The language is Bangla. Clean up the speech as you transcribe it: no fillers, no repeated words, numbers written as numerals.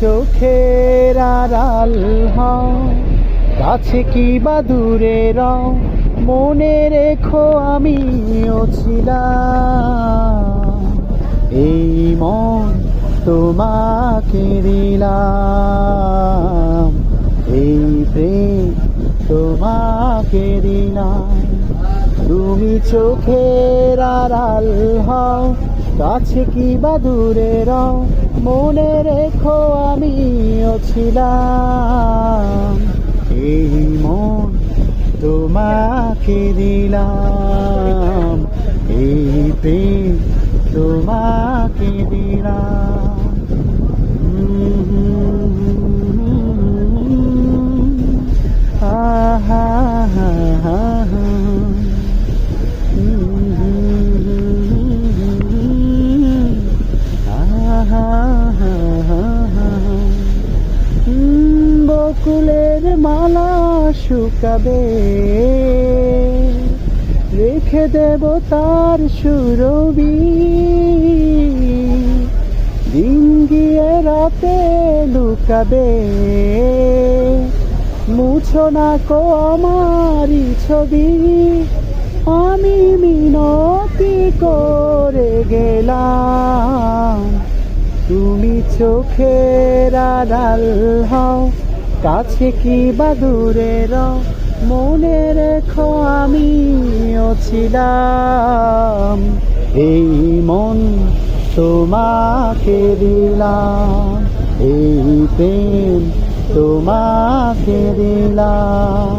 চোখের আড়াল হও, কাছে কি বা দূরে রও, মনে রেখো আমিও ছিলাম। এই মন তোমাকে দিলাম, এই প্রেম তোমাকে দিলাম। তুমি চোখের আড়াল হও, কাছে কি বা দূরে রও, মনে রেখো আমিও ছিলাম। এই মন তোমাকে দিলাম, এই প্রেম তোমাকে দিলাম। আহা হা হা হা। বকুলের মালা শুকাবে, রেখে দেব তার সুরবি। দিন গিয়ে রাতে লুকাবে, মুছো না কো আমারি ছবি। আমি মিনতি করে গেলাম, তুমি চোখের আড়াল হও, কাছে কি বা দূরে রও, মনে রেখো আমিও ছিলাম। এই মন তোমাকে দিলাম, এই প্রেম তোমাকে দিলাম।